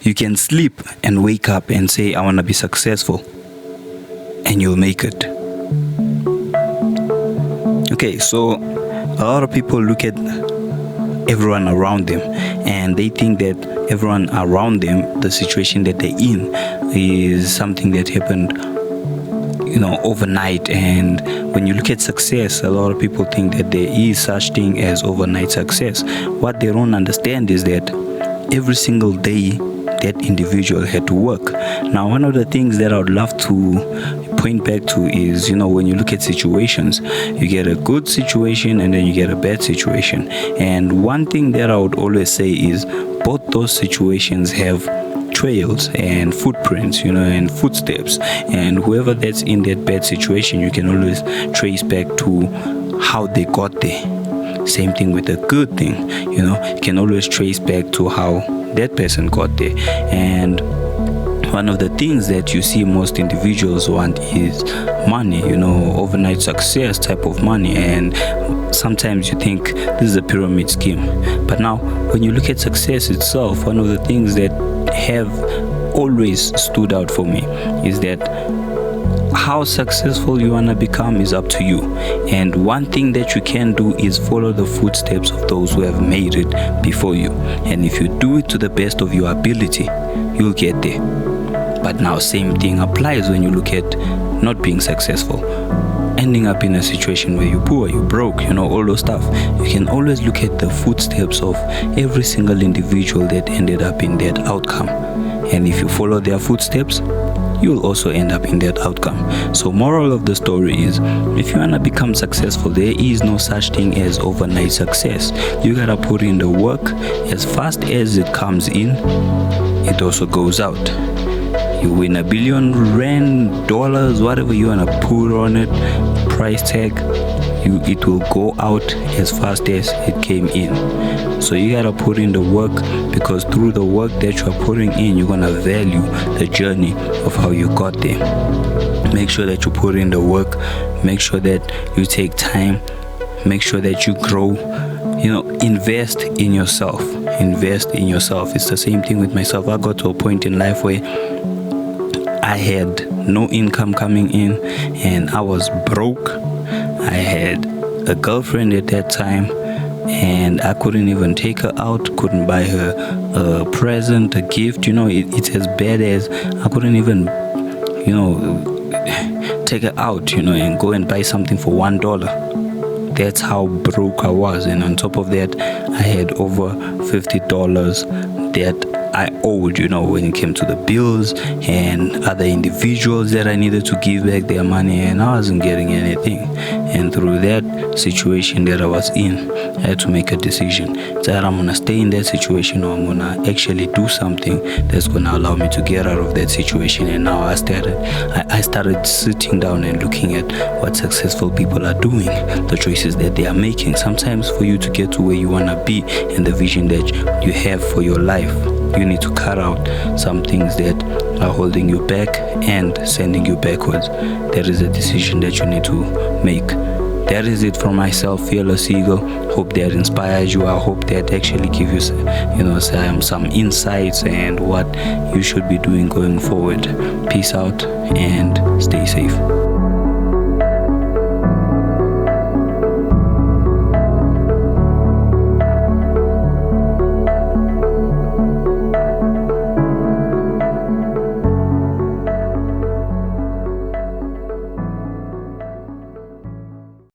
You can sleep and wake up and say, I want to be successful, and you'll make it. Okay, so a lot of people look at everyone around them and they think that everyone around them, the situation that they're in, is something that happened overnight. And when you look at success, a lot of people think that there is such thing as overnight success. What they don't understand is that every single day that individual had to work. Now, one of the things that I would love to point back to is, when you look at situations, you get a good situation and then you get a bad situation. And one thing that I would always say is both those situations have trails and footprints, and footsteps. And whoever that's in that bad situation, you can always trace back to how they got there. Same thing with a good thing, you can always trace back to how that person got there. And one of the things that you see most individuals want is money, overnight success type of money. And sometimes you think this is a pyramid scheme. But now, when you look at success itself, one of the things that have always stood out for me is that how successful you want to become is up to you. And one thing that you can do is follow the footsteps of those who have made it before you. And if you do it to the best of your ability, you'll get there. But now, same thing applies when you look at not being successful, ending up in a situation where you're poor, you're broke, all those stuff. You can always look at the footsteps of every single individual that ended up in that outcome. And if you follow their footsteps, you'll also end up in that outcome. So moral of the story is, if you want to become successful, there is no such thing as overnight success. You gotta put in the work. As fast as it comes in, it also goes out. You win $1 billion, dollars, whatever you want to put on it, price tag, it will go out as fast as it came in. So you gotta put in the work, because through the work that you're putting in, you're gonna value the journey of how you got there. Make sure that you put in the work. Make sure that you take time. Make sure that you grow. Invest in yourself. Invest in yourself. It's the same thing with myself. I got to a point in life where I had no income coming in and I was broke. I had a girlfriend at that time and I couldn't even take her out, couldn't buy her a present, a gift. It's as bad as I couldn't even, take her out, and go and buy something for $1. That's how broke I was. And on top of that, I had over $50 that I owed, when it came to the bills and other individuals that I needed to give back their money, and I wasn't getting anything. And through that situation that I was in, I had to make a decision that I'm gonna stay in that situation, or I'm gonna actually do something that's gonna allow me to get out of that situation. And now I started sitting down and looking at what successful people are doing, the choices that they are making. Sometimes for you to get to where you wanna be and the vision that you have for your life, you need to cut out some things that are holding you back and sending you backwards. That is a decision that you need to make. That is it from myself, Fearless Eagle. Hope that inspires you. I hope that actually give you, some insights and what you should be doing going forward. Peace out and stay safe.